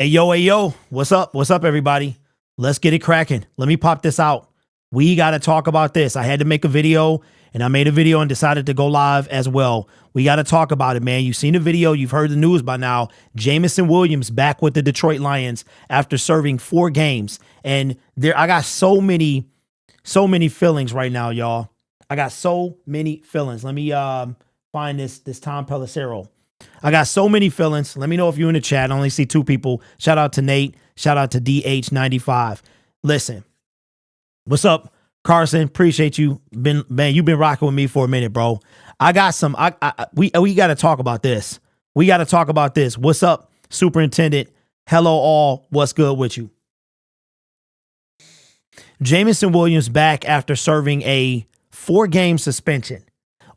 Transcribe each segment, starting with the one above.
Hey, yo, what's up? What's up, everybody? Let's get it cracking. Let me pop this out. We got to talk about this. I had to make a video, and I made a video and decided to go live as well. We got to talk about it, man. You've seen the video. You've heard the news by now. Jameson Williams back with the Detroit Lions after serving 4 games. And I got so many feelings right now, y'all. I got so many feelings. Let me find this Tom Pelissero. I got so many feelings. Let me know if you're in the chat. I only see 2 people. Shout out to Nate. Shout out to DH95. Listen, what's up, Carson? Appreciate you. You've been rocking with me for a minute, bro. I got some. We got to talk about this. We got to talk about this. What's up, Superintendent? Hello, all. What's good with you? Jameson Williams back after serving a 4-game suspension.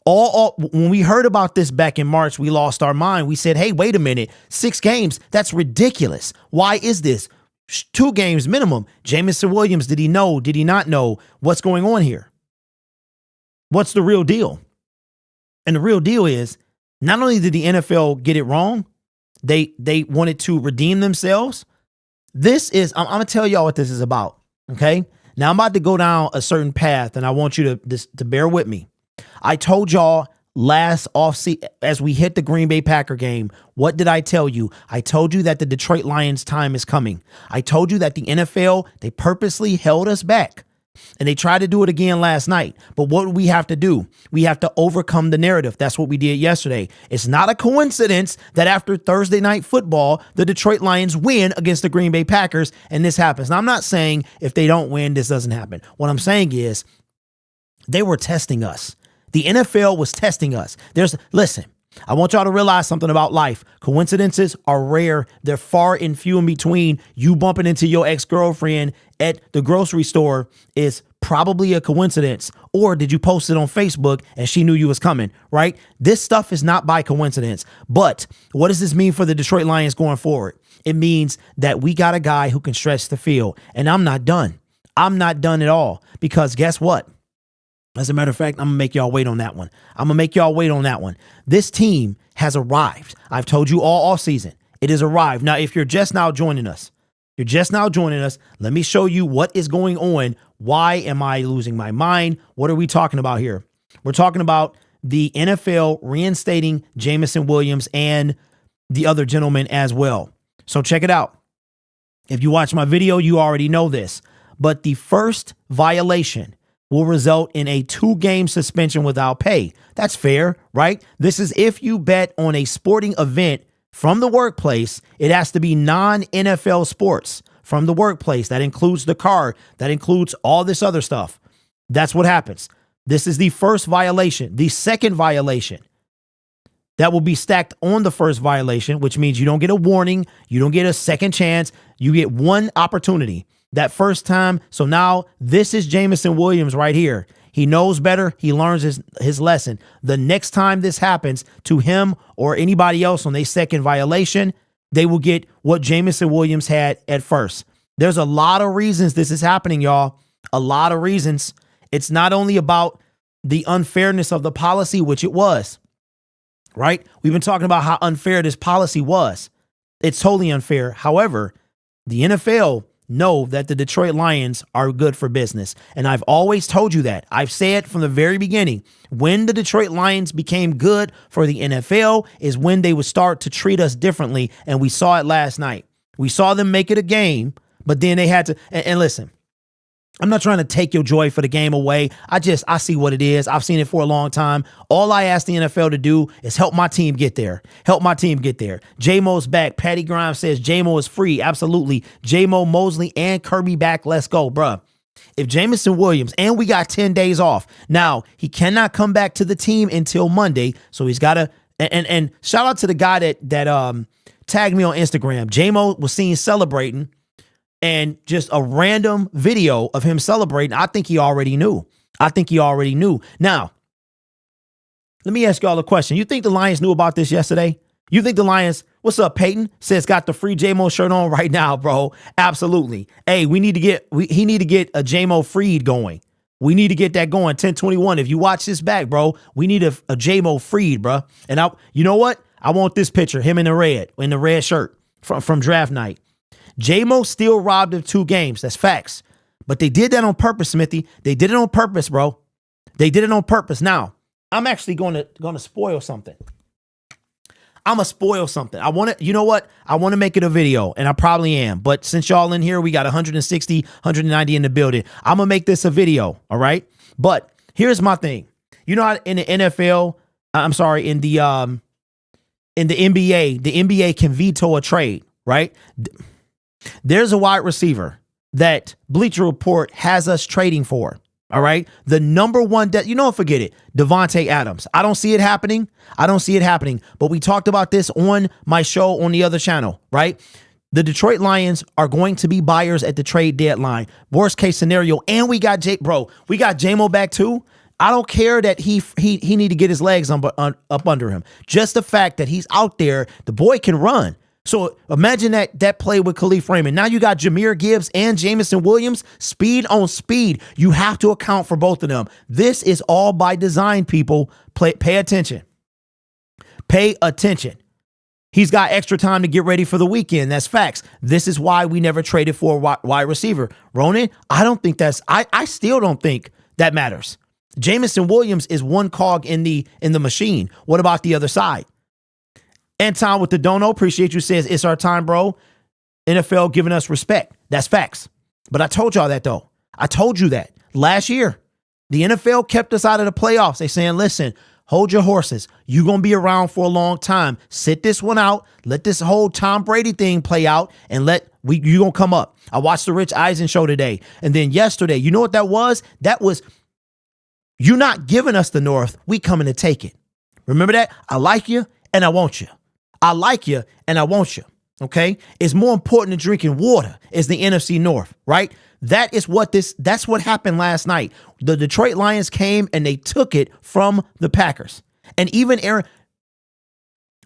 When we heard about this back in March, we lost our mind. We said, hey, wait a minute, 6 games, that's ridiculous. Why is this? 2 games minimum. Jameson Williams, did he know? Did he not know? What's going on here? What's the real deal? And the real deal is, not only did the NFL get it wrong, they wanted to redeem themselves. This is, I'm going to tell y'all what this is about, okay? Now, I'm about to go down a certain path, and I want you to bear with me. I told y'all last offseason, as we hit the Green Bay Packer game, what did I tell you? I told you that the Detroit Lions time is coming. I told you that the NFL, they purposely held us back. And they tried to do it again last night. But what do we have to do? We have to overcome the narrative. That's what we did yesterday. It's not a coincidence that after Thursday night football, the Detroit Lions win against the Green Bay Packers, and this happens. Now, I'm not saying if they don't win, this doesn't happen. What I'm saying is they were testing us. The NFL was testing us. Listen, I want y'all to realize something about life. Coincidences are rare. They're far and few in between. You bumping into your ex-girlfriend at the grocery store is probably a coincidence. Or did you post it on Facebook and she knew you was coming, right? This stuff is not by coincidence. But what does this mean for the Detroit Lions going forward? It means that we got a guy who can stretch the field. And I'm not done. I'm not done at all. Because guess what? As a matter of fact, I'm going to make y'all wait on that one. This team has arrived. I've told you all offseason. It has arrived. Now, if you're just now joining us, let me show you what is going on. Why am I losing my mind? What are we talking about here? We're talking about the NFL reinstating Jameson Williams and the other gentleman as well. So check it out. If you watch my video, you already know this. But the first violation will result in a 2-game suspension without pay. That's fair, right? This is if you bet on a sporting event from the workplace. It has to be non-NFL sports from the workplace. That includes the car. That includes all this other stuff. That's what happens. This is the first violation. The second violation that will be stacked on the first violation, which means you don't get a warning. You don't get a second chance. You get one opportunity. That first time. So now this is Jameson Williams right here. He knows better. He learns his lesson. The next time this happens to him or anybody else on their second violation, they will get what Jameson Williams had at first. There's a lot of reasons this is happening, y'all. A lot of reasons. It's not only about the unfairness of the policy, which it was, right? We've been talking about how unfair this policy was. It's totally unfair. However, the NFL know that the Detroit Lions are good for business. And I've always told you that. I've said from the very beginning, when the Detroit Lions became good for the NFL is when they would start to treat us differently. And we saw it last night. We saw them make it a game, but then they had to, and listen, I'm not trying to take your joy for the game away. I see what it is. I've seen it for a long time. All I ask the NFL to do is help my team get there. JAMO's back. Patty Grimes says JAMO is free. Absolutely. JAMO, Mosley, and Kirby back. Let's go, bruh. If Jameson Williams, and we got 10 days off. Now, he cannot come back to the team until Monday, so he's got to, and shout out to the guy that tagged me on Instagram. JAMO was seen celebrating. And just a random video of him celebrating. I think he already knew. Now, let me ask y'all a question. You think the Lions knew about this yesterday? You think the Lions, what's up, Peyton? Says got the free JAMO shirt on right now, bro. Absolutely. Hey, he need to get a JAMO freed going. We need to get that going. 1021. If you watch this back, bro, we need a JAMO freed, bro. And you know what? I want this picture, him in the red shirt from draft night. JAMO still robbed of 2 games. That's facts. But they did that on purpose, Smithy. They did it on purpose, bro. They did it on purpose. Now, I'm actually going to spoil something. I'm going to spoil something. I want to, you know what? I want to make it a video, and I probably am. But since y'all in here, we got 160, 190 in the building. I'm going to make this a video, all right? But here's my thing. You know how in the NFL, I'm sorry, in the NBA can veto a trade, right? There's a wide receiver that Bleacher Report has us trading for. All right. The number one, forget it. Davante Adams. I don't see it happening. But we talked about this on my show on the other channel, right? The Detroit Lions are going to be buyers at the trade deadline. Worst case scenario. And we got JAMO back too. I don't care that he need to get his legs up under him. Just the fact that he's out there, the boy can run. So imagine that play with Khalif Raymond. Now you got Jahmyr Gibbs and Jameson Williams, speed on speed. You have to account for both of them. This is all by design, people. Pay attention. Pay attention. He's got extra time to get ready for the weekend. That's facts. This is why we never traded for a wide receiver. Ronan, I still don't think that matters. Jameson Williams is one cog in the machine. What about the other side? Anton with the dono, appreciate you, says, it's our time, bro. NFL giving us respect. That's facts. But I told y'all that, though. I told you that. Last year, the NFL kept us out of the playoffs. They saying, listen, hold your horses. You're going to be around for a long time. Sit this one out. Let this whole Tom Brady thing play out, and you going to come up. I watched the Rich Eisen show today. And then yesterday, you know what that was? That was, you're not giving us the North. We coming to take it. Remember that? I like you, and I want you. I like you and I want you. Okay. It's more important than drinking water is the NFC North, right? That's what happened last night. The Detroit Lions came and they took it from the Packers. And even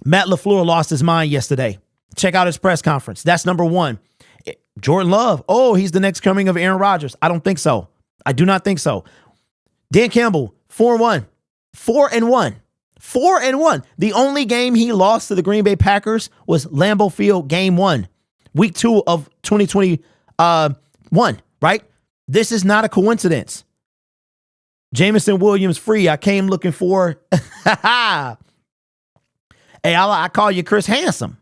Matt LaFleur lost his mind yesterday. Check out his press conference. That's number one. Jordan Love. Oh, he's the next coming of Aaron Rodgers. I don't think so. I do not think so. Dan Campbell, 4-1. 4-1. 4-1. The only game he lost to the Green Bay Packers was Lambeau Field game 1, week 2 of 2021, right? This is not a coincidence. Jameson Williams free. I came looking for. Hey, I call you Chris Handsome.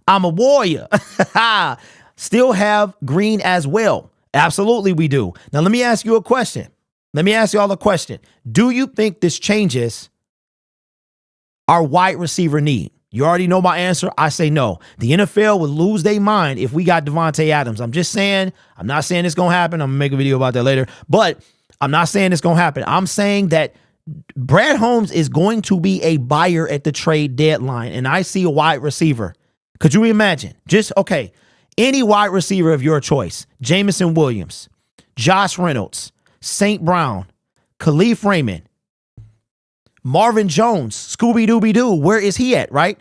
I'm a warrior. Still have Green as well. Absolutely, we do. Now, let me ask you a question. Let me ask you all a question. Do you think this changes our wide receiver need? You already know my answer. I say no. The NFL would lose their mind if we got Davante Adams. I'm just saying, I'm not saying it's going to happen. I'm going to make a video about that later, but I'm not saying it's going to happen. I'm saying that Brad Holmes is going to be a buyer at the trade deadline, and I see a wide receiver. Could you imagine? Any wide receiver of your choice, Jameson Williams, Josh Reynolds, St. Brown, Khalif Raymond, Marvin Jones, Scooby-Dooby-Doo, where is he at, right?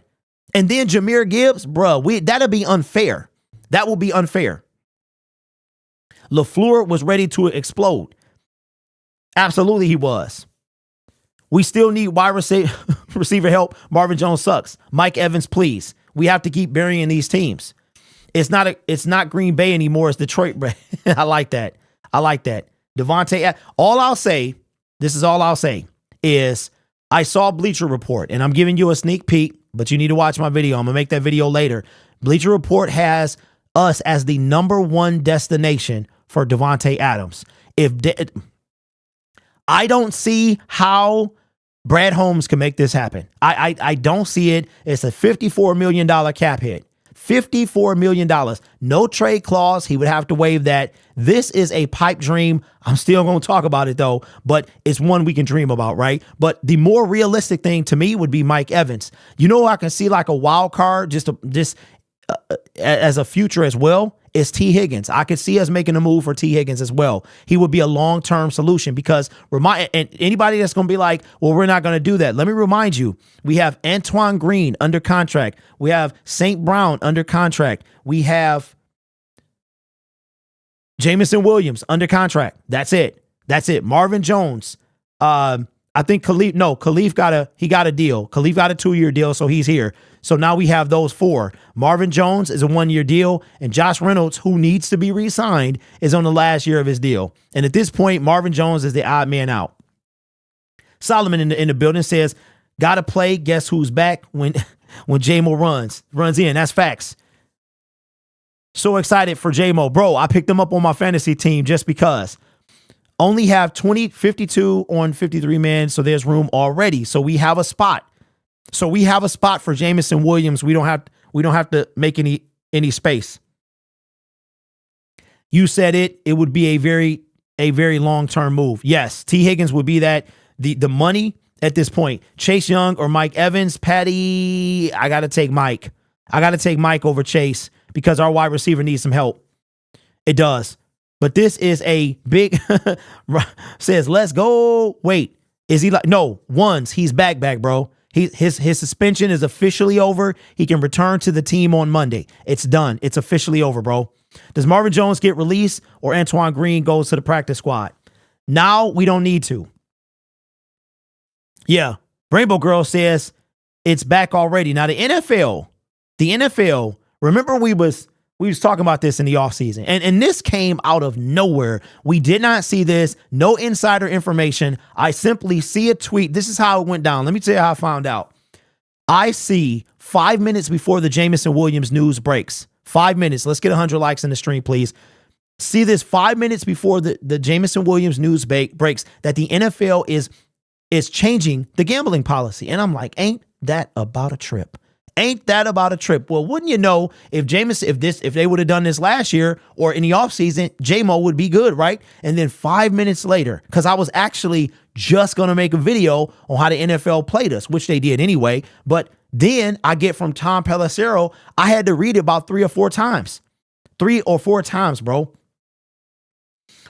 And then Jahmyr Gibbs, that'll be unfair. That will be unfair. LaFleur was ready to explode. Absolutely he was. We still need wide receiver help. Marvin Jones sucks. Mike Evans, please. We have to keep burying these teams. It's not Green Bay anymore. It's Detroit. I like that. Davante, all I'll say is I saw Bleacher Report, and I'm giving you a sneak peek, but you need to watch my video. I'm going to make that video later. Bleacher Report has us as the number one destination for Davante Adams. I don't see how Brad Holmes can make this happen. I don't see it. It's a $54 million cap hit. $54 million. No trade clause. He would have to waive that. This is a pipe dream. I'm still going to talk about it, though, but it's one we can dream about, right? But the more realistic thing to me would be Mike Evans. You know, I can see like a wild card just as a future as well is T. Higgins. I could see us making a move for T. Higgins as well. He would be a long-term solution because and anybody that's going to be like, well, we're not going to do that. Let me remind you, we have Antoine Green under contract. We have St. Brown under contract. We have Jameson Williams under contract. That's it. Marvin Jones. I think Khalif got a deal. Khalif got a 2-year deal, so he's here. So now we have those 4. Marvin Jones is a 1-year deal, and Josh Reynolds, who needs to be re-signed, is on the last year of his deal. And at this point, Marvin Jones is the odd man out. Solomon in the building says, gotta play. Guess who's back when JAMO runs in. That's facts. So excited for JAMO. Bro, I picked him up on my fantasy team just because. Only have 52 on 53 men, so there's room already. So we have a spot. For Jameson Williams. We don't have to make any space. You said it would be a very long-term move. Yes, T. Higgins would be that. The money at this point, Chase Young or Mike Evans, Patty, I got to take Mike. I got to take Mike over Chase because our wide receiver needs some help. It does. But this is a big, says, let's go. Wait, is he like, no, he's back, bro. His suspension is officially over. He can return to the team on Monday. It's done. It's officially over, bro. Does Marvin Jones get released or Antoine Green goes to the practice squad? Now we don't need to. Yeah. Rainbow Girl says it's back already. Now the NFL, remember we was talking about this in the offseason, and this came out of nowhere. We did not see this, no insider information. I simply see a tweet. This is how it went down. Let me tell you how I found out. I see 5 minutes before the Jameson Williams news breaks. 5 minutes. Let's get 100 likes in the stream, please. See this 5 minutes before the Jameson Williams news breaks that the NFL is changing the gambling policy. And I'm like, ain't that about a trip? Ain't that about a trip? Well, wouldn't you know, if they would have done this last year or in the offseason, JAMO would be good, right? And then 5 minutes later, because I was actually just going to make a video on how the NFL played us, which they did anyway. But then I get from Tom Pelissero, I had to read it about 3 or 4 times. 3 or 4 times, bro.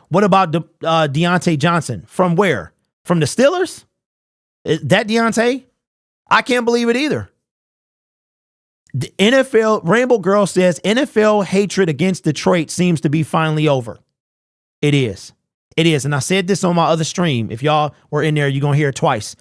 What about Deontay Johnson? From where? From the Steelers? Is that Deontay? I can't believe it either. The NFL, Rainbow Girl says, NFL hatred against Detroit seems to be finally over. It is. It is. And I said this on my other stream. If y'all were in there, you're going to hear it twice.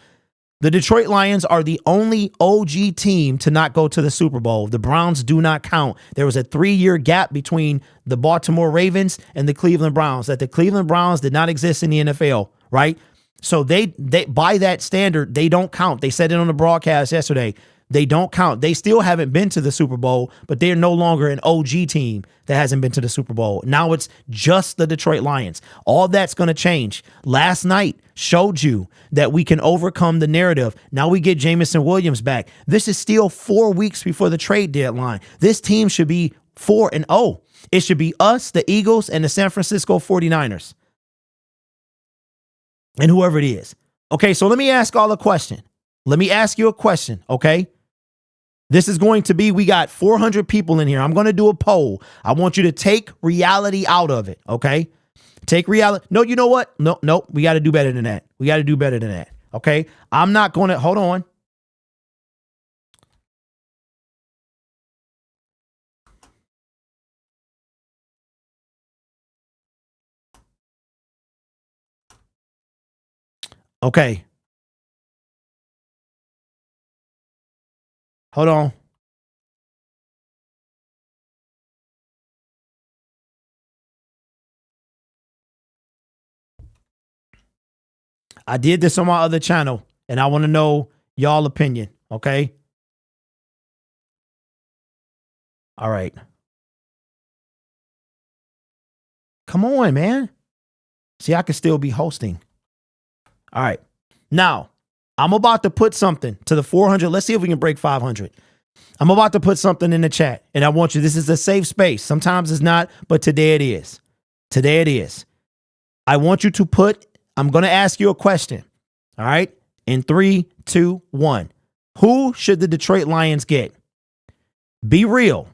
The Detroit Lions are the only OG team to not go to the Super Bowl. The Browns do not count. There was a 3-year gap between the Baltimore Ravens and the Cleveland Browns, that the Cleveland Browns did not exist in the NFL, right? So they by that standard, they don't count. They said it on the broadcast yesterday. They don't count. They still haven't been to the Super Bowl, but they're no longer an OG team that hasn't been to the Super Bowl. Now it's just the Detroit Lions. All that's going to change. Last night showed you that we can overcome the narrative. Now we get Jameson Williams back. This is still 4 weeks before the trade deadline. This team should be 4-0. It should be us, the Eagles, and the San Francisco 49ers. And whoever it is. Okay, so let me ask y'all a question. Let me ask you a question, okay? This is going to be, we got 400 people in here. I'm going to do a poll. I want you to take reality out of it, okay? Take reality. No, you know what? No, we got to do better than that. We got to do better than that, okay? I'm not going to, hold on. Okay. Hold on. I did this on my other channel, and I want to know y'all opinion, okay? All right. Come on, man. See, I can still be hosting. All right. Now, I'm about to put something to the 400. Let's see if we can break 500. I'm about to put something in the chat, and I want you, this is a safe space. Sometimes it's not, but today it is. Today it is. I want you to put, I'm going to ask you a question. All right. In 3, 2, 1. Who should the Detroit Lions get? Be real.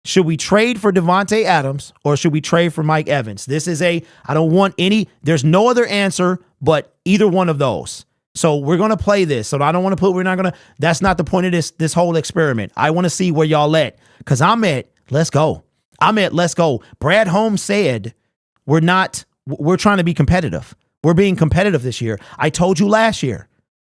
Should we trade for Devontae Adams or should we trade for Mike Evans? This is I don't want any, there's no other answer but either one of those. So we're going to play this. So I don't want to we're not going to, that's not the point of this whole experiment. I want to see where y'all at, because I'm at, let's go. Let's go. Brad Holmes said, we're trying to be competitive. We're being competitive this year. I told you last year.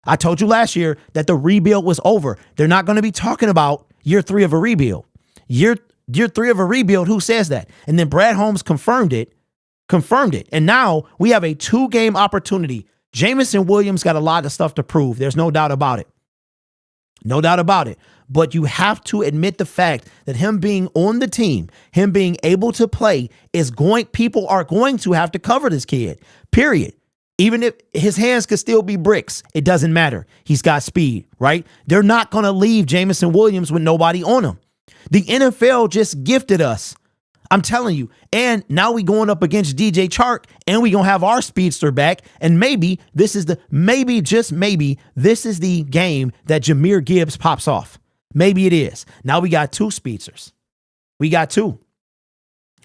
I told you last year that the rebuild was over. They're not going to be talking about year 3 of a rebuild. Year 3 of a rebuild, who says that? And then Brad Holmes confirmed it. And now we have a 2-game opportunity. Jameson Williams got a lot of stuff to prove. There's no doubt about it. No doubt about it. But you have to admit the fact that him being on the team, him being able to play people are going to have to cover this kid, period. Even if his hands could still be bricks, it doesn't matter. He's got speed, right? They're not going to leave Jameson Williams with nobody on him. The NFL just gifted us. I'm telling you. And now we going up against DJ Chark, and we going to have our speedster back. And maybe this is the game that Jahmyr Gibbs pops off. Maybe it is. Now we got 2 speedsters. We got 2. All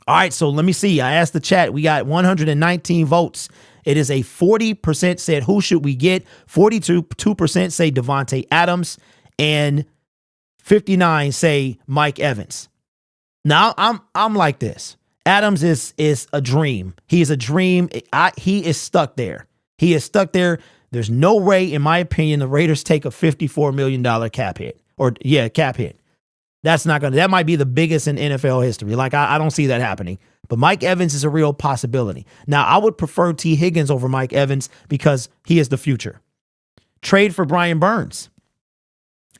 right, so let me see. I asked the chat. We got 119 votes. It is a 40% said, who should we get? 42% say Devontae Adams, and 59 say Mike Evans. Now I'm like this. Adams is a dream. He is a dream. He is stuck there. He is stuck there. There's no way, in my opinion, the Raiders take a $54 million cap hit. Cap hit. That might be the biggest in NFL history. Like, I don't see that happening. But Mike Evans is a real possibility. Now, I would prefer T. Higgins over Mike Evans because he is the future. Trade for Brian Burns.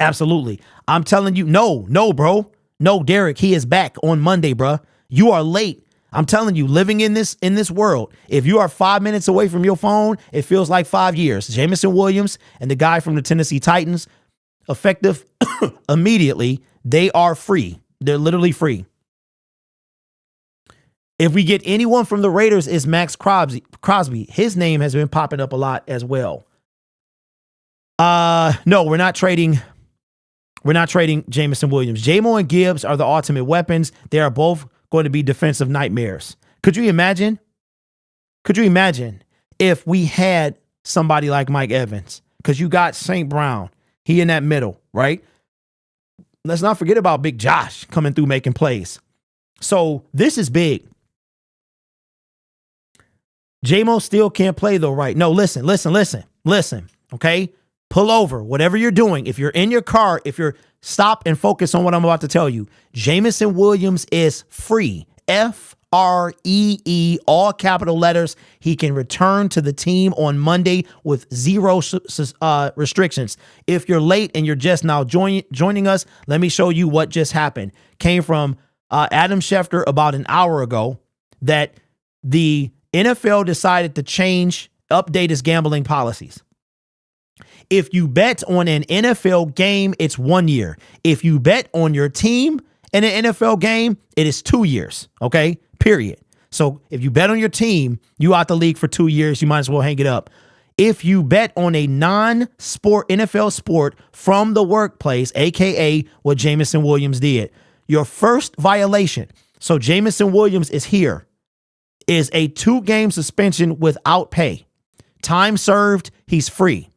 Absolutely. I'm telling you, no, bro. No, Derek, he is back on Monday, bro. You are late. I'm telling you, living in this world, if you are 5 minutes away from your phone, it feels like 5 years. Jameson Williams and the guy from the Tennessee Titans, effective immediately, they are free. They're literally free. If we get anyone from the Raiders, is Max Crosby. His name has been popping up a lot as well. No, we're not trading. We're not trading Jameson Williams. JAMO and Gibbs are the ultimate weapons. They are both going to be defensive nightmares. Could you imagine? If we had somebody like Mike Evans? Because you got St. Brown. He in that middle, right? Let's not forget about Big Josh coming through making plays. So this is big. JAMO still can't play though, right? No, listen. Okay? Pull over, whatever you're doing. If you're in your car, stop and focus on what I'm about to tell you. Jameson Williams is free. Free, all capital letters. He can return to the team on Monday with 0 restrictions. If you're late and you're just now joining us, let me show you what just happened. Came from Adam Schefter about an hour ago that the NFL decided to update its gambling policies. If you bet on an NFL game, it's 1 year. If you bet on your team in an NFL game, it is 2 years. Okay, period. So if you bet on your team, you out the league for 2 years. You might as well hang it up. If you bet on a non-sport NFL sport from the workplace, aka what Jameson Williams did, your first violation. So Jameson Williams is here. Is a 2-game suspension without pay. Time served, he's free.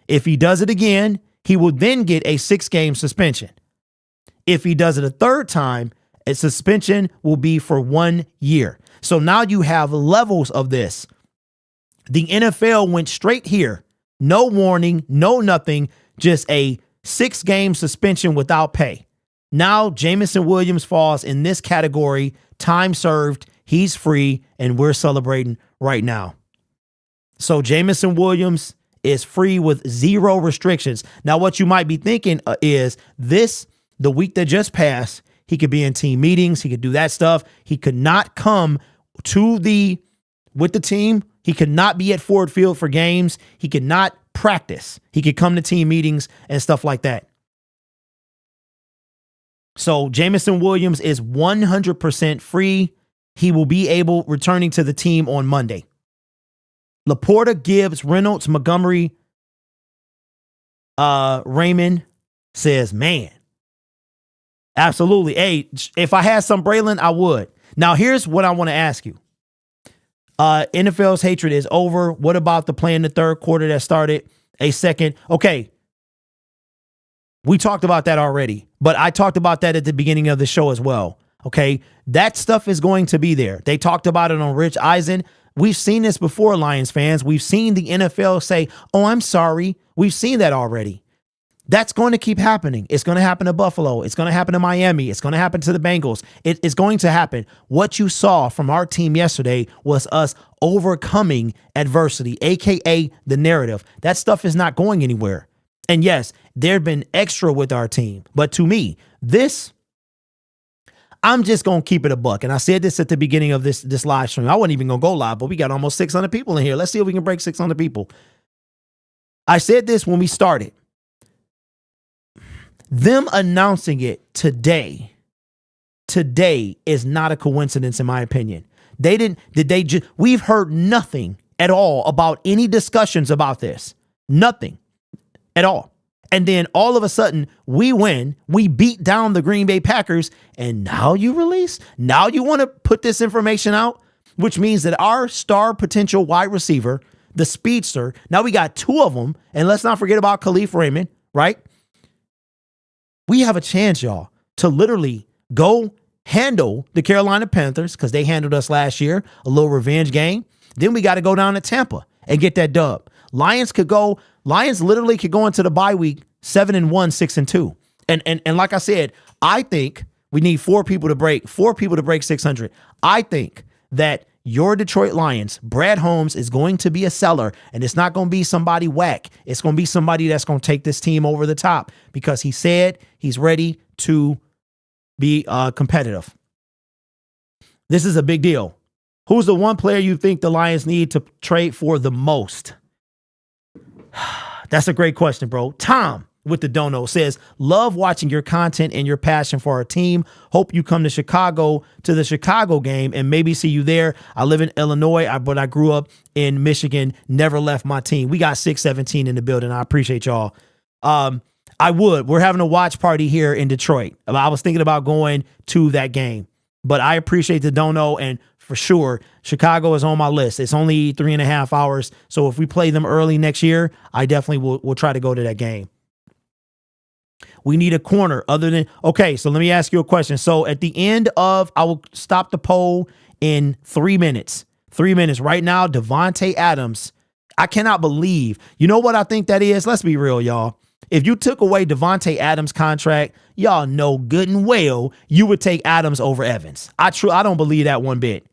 If he does it again, he will then get a 6-game suspension. If he does it a third time, a suspension will be for 1 year. So now you have levels of this. The NFL went straight here. No warning, no nothing, just a 6-game suspension without pay. Now Jameson Williams falls in this category. Time served, he's free, and we're celebrating right now. So Jameson Williams is free with 0 restrictions. Now, what you might be thinking is the week that just passed, he could be in team meetings. He could do that stuff. He could not come with the team. He could not be at Ford Field for games. He could not practice. He could come to team meetings and stuff like that. So Jameson Williams is 100% free. He will be returning to the team on Monday. Laporta, Gibbs, Reynolds, Montgomery, Raymond says, man, absolutely. Hey, if I had some Braylon, I would. Now, here's what I want to ask you. NFL's hatred is over. What about the play in the third quarter that started a second? Okay. We talked about that already, but I talked about that at the beginning of the show as well. Okay. That stuff is going to be there. They talked about it on Rich Eisen. We've seen this before, Lions fans. We've seen the NFL say, oh, I'm sorry. We've seen that already. That's going to keep happening. It's going to happen to Buffalo. It's going to happen to Miami. It's going to happen to the Bengals. It's going to happen. What you saw from our team yesterday was us overcoming adversity, aka the narrative. That stuff is not going anywhere. And yes, there've been extra with our team. But to me, I'm just going to keep it a buck. And I said this at the beginning of this live stream. I wasn't even going to go live, but we got almost 600 people in here. Let's see if we can break 600 people. I said this when we started. Them announcing it today is not a coincidence, in my opinion. We've heard nothing at all about any discussions about this. Nothing at all. And then all of a sudden we win, we beat down the Green Bay Packers, and now you want to put this information out, which means that our star potential wide receiver, the speedster, now we got two of them, and let's not forget about Khalif Raymond, right? We have a chance, y'all, to literally go handle the Carolina Panthers because they handled us last year, a little revenge game. Then we got to go down to Tampa and get that dub. Lions literally could go into the bye week 7-1, 6-2. And like I said, I think we need four people to break 600. I think that your Detroit Lions, Brad Holmes, is going to be a seller, and it's not going to be somebody whack. It's going to be somebody that's going to take this team over the top because he said he's ready to be competitive. This is a big deal. Who's the one player you think the Lions need to trade for the most? That's a great question, bro. Tom with the dono says, love watching your content and your passion for our team. Hope you come to the Chicago game and maybe see you there. I live in Illinois, but I grew up in Michigan, never left my team. We got 617 in the building. I appreciate y'all. We're having a watch party here in Detroit. I was thinking about going to that game, but I appreciate the dono, and for sure, Chicago is on my list. It's only 3.5 hours. So if we play them early next year, I definitely will try to go to that game. We need a corner okay, so let me ask you a question. So at the end I will stop the poll in 3 minutes. 3 minutes. Right now, Devontae Adams, I cannot believe. You know what I think that is? Let's be real, y'all. If you took away Devontae Adams' contract, y'all know good and well you would take Adams over Evans. I don't believe that one bit.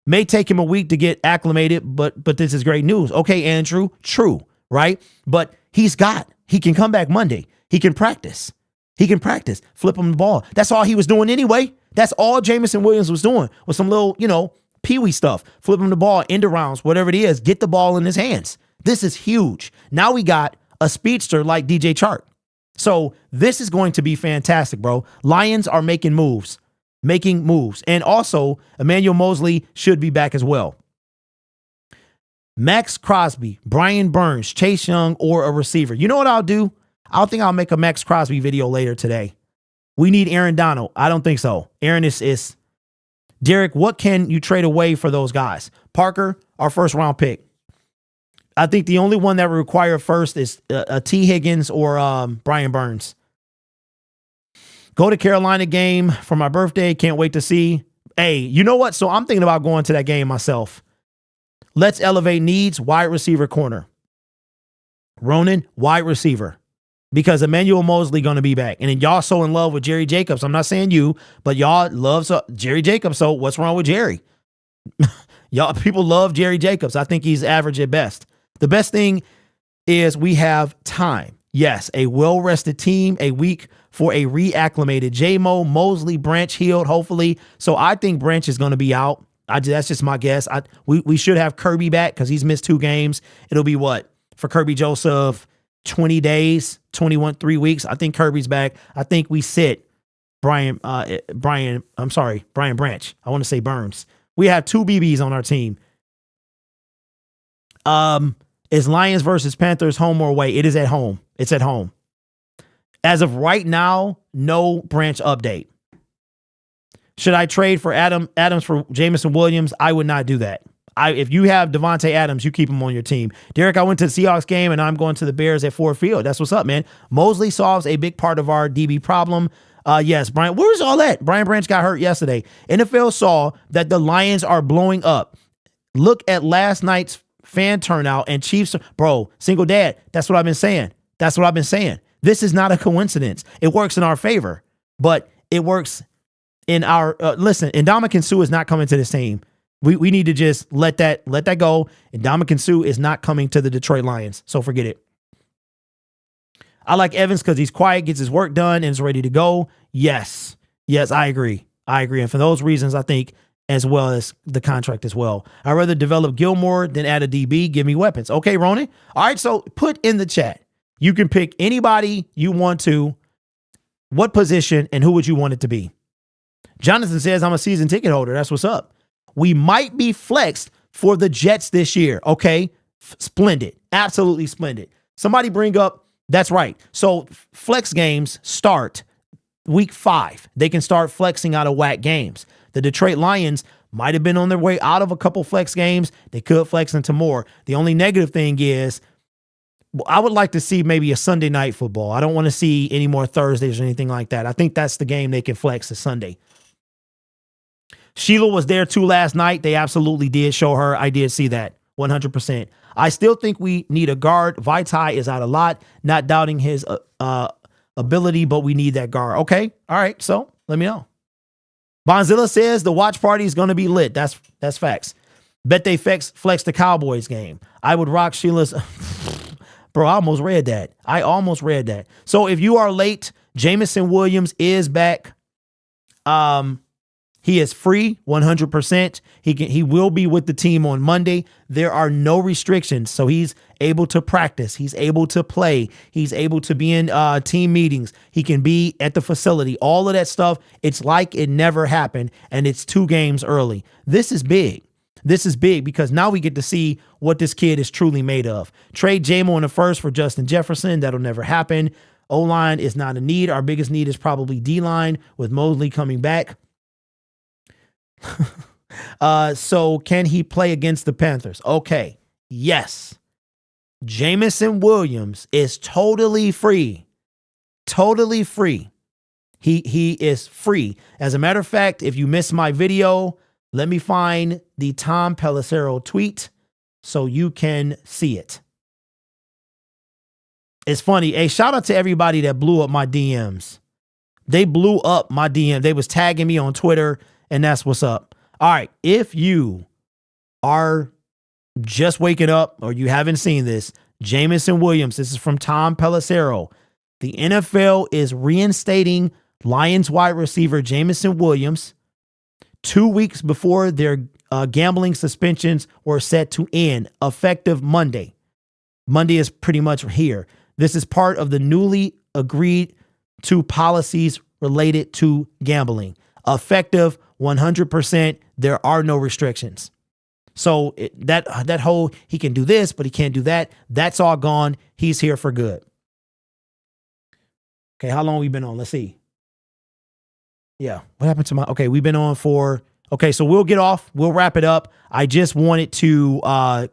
May take him a week to get acclimated, but this is great news. Okay, Andrew, true, right? But he can come back Monday. He can practice. Flip him the ball. That's all he was doing anyway. That's all Jameson Williams was doing was some little, peewee stuff. Flip him the ball, end arounds, whatever it is, get the ball in his hands. This is huge. Now we got a speedster like DJ Chark. So this is going to be fantastic, bro. Lions are making moves. And also, Emmanuel Mosley should be back as well. Max Crosby, Brian Burns, Chase Young, or a receiver. You know what I'll do? I think I'll make a Max Crosby video later today. We need Aaron Donald. I don't think so. Aaron is Derek, what can you trade away for those guys? Parker, our first round pick. I think the only one that would require first is T. Higgins or Brian Burns. Go to Carolina game for my birthday. Can't wait to see. Hey, you know what? So I'm thinking about going to that game myself. Let's elevate needs. Wide receiver corner. Ronan, wide receiver. Because Emmanuel Mosley going to be back. And then y'all so in love with Jerry Jacobs. I'm not saying you, but y'all love Jerry Jacobs. So what's wrong with Jerry? People love Jerry Jacobs. I think he's average at best. The best thing is we have time. Yes, a well-rested team, a week for a reacclimated JAMO, Mosley, Branch healed, hopefully. So I think Branch is going to be out. That's just my guess. We should have Kirby back because he's missed 2 games. It'll be what? For Kirby Joseph, 20 days, 3 weeks. I think Kirby's back. I think we sit Brian Branch. I want to say Burns. We have 2 BBs on our team. Is Lions versus Panthers home or away? It is at home. It's at home. As of right now, no Branch update. Should I trade for Adams for Jameson Williams? I would not do that. If you have Devontae Adams, you keep him on your team. Derek, I went to the Seahawks game and I'm going to the Bears at Ford Field. That's what's up, man. Mosley solves a big part of our DB problem. Yes, Brian, where was all that? Brian Branch got hurt yesterday. NFL saw that the Lions are blowing up. Look at last night's fan turnout and Chiefs. Bro, single dad. That's what I've been saying. That's what I've been saying. This is not a coincidence. It works in our favor, but it works in our listen. Ndamukong Suh is not coming to this team. We need to just let that go. Ndamukong Suh is not coming to the Detroit Lions, so forget it. I like Evans because he's quiet, gets his work done, and is ready to go. Yes, I agree. And for those reasons, I think as well as the contract as well. I'd rather develop Gilmore than add a DB. Give me weapons. Okay, Ronan. All right, so put in the chat. You can pick anybody you want to, what position, and who would you want it to be. Jonathan says, I'm a season ticket holder. That's what's up. We might be flexed for the Jets this year. Okay, splendid. Absolutely splendid. Somebody bring up, that's right. So flex games start week 5. They can start flexing out of whack games. The Detroit Lions might have been on their way out of a couple flex games. They could flex into more. The only negative thing is I would like to see maybe a Sunday night football. I don't want to see any more Thursdays or anything like that. I think that's the game they can flex is Sunday. Sheila was there too last night. They absolutely did show her. I did see that 100%. I still think we need a guard. Vitae is out a lot. Not doubting his ability, but we need that guard. Okay. All right. So let me know. Bonzilla says the watch party is going to be lit. That's facts. Bet they flex the Cowboys game. I would rock Sheila's. Bro, I almost read that. So if you are late, Jameson Williams is back. He is free 100%. He will be with the team on Monday. There are no restrictions. So he's able to practice. He's able to play. He's able to be in team meetings. He can be at the facility. All of that stuff. It's like it never happened. And it's 2 games early. This is big. This is big because now we get to see what this kid is truly made of. Trade JAMO in the first for Justin Jefferson. That'll never happen. O-line is not a need. Our biggest need is probably D-line with Mosley coming back. So can he play against the Panthers? Okay. Yes. Jameson Williams is totally free. Totally free. He is free. As a matter of fact, if you missed my video, let me find the Tom Pelissero tweet so you can see it. It's funny. Hey, shout out to everybody that blew up my DMs. They blew up my DM. They was tagging me on Twitter, and that's what's up. All right. If you are just waking up or you haven't seen this, Jameson Williams, this is from Tom Pelissero. The NFL is reinstating Lions wide receiver Jameson Williams 2 weeks before their gambling suspensions were set to end, effective Monday. Monday is pretty much here. This is part of the newly agreed to policies related to gambling. Effective 100%. There are no restrictions. So that whole he can do this, but he can't do that. That's all gone. He's here for good. Okay, how long we been on? Let's see. Yeah, what happened to my? Okay, we've been on for. Okay, so we'll get off. We'll wrap it up. I just wanted to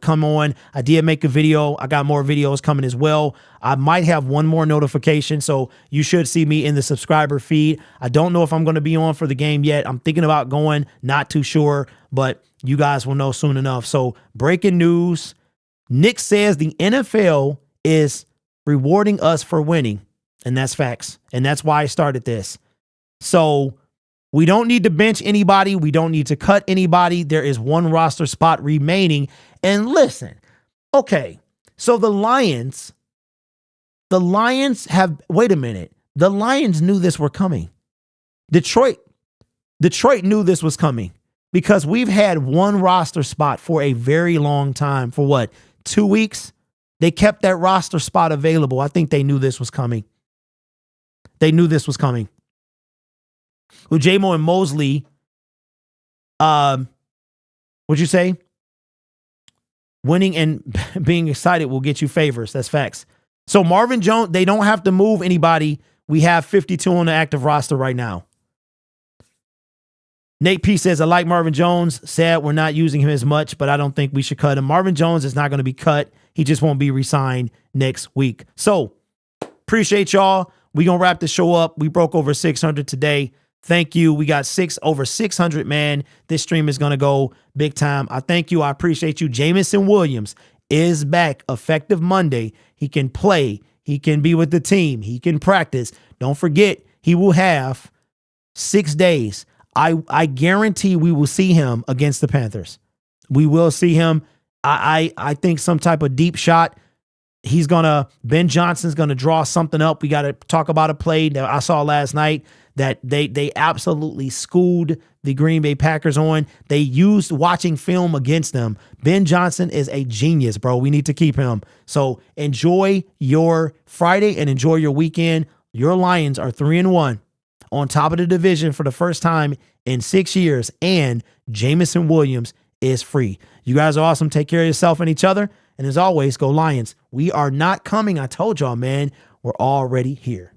come on. I did make a video. I got more videos coming as well. I might have one more notification, so you should see me in the subscriber feed. I don't know if I'm going to be on for the game yet. I'm thinking about going. Not too sure, but you guys will know soon enough. So breaking news. Nick says the NFL is rewarding us for winning, and that's facts. And that's why I started this. So we don't need to bench anybody. We don't need to cut anybody. There is one roster spot remaining. And listen, okay, so the Lions have, wait a minute. The Lions knew this were coming. Detroit knew this was coming because we've had one roster spot for a very long time. For what, 2 weeks? They kept that roster spot available. I think they knew this was coming. They knew this was coming. With JAMO and Mosley, what'd you say? Winning and being excited will get you favors. That's facts. So Marvin Jones, they don't have to move anybody. We have 52 on the active roster right now. Nate P says, I like Marvin Jones. Sad we're not using him as much, but I don't think we should cut him. Marvin Jones is not going to be cut. He just won't be re-signed next week. So appreciate y'all. We're going to wrap the show up. We broke over 600 today. Thank you. We got over 600, man. This stream is going to go big time. I thank you. I appreciate you. Jameson Williams is back effective Monday. He can play. He can be with the team. He can practice. Don't forget, he will have 6 days. I guarantee we will see him against the Panthers. We will see him. I think some type of deep shot. Ben Johnson's going to draw something up. We got to talk about a play that I saw last night that they absolutely schooled the Green Bay Packers on. They used watching film against them. Ben Johnson is a genius, bro. We need to keep him. So enjoy your Friday and enjoy your weekend. Your Lions are 3-1 on top of the division for the first time in 6 years, and Jameson Williams is free. You guys are awesome. Take care of yourself and each other. And as always, go Lions. We are not coming. I told y'all, man, we're already here.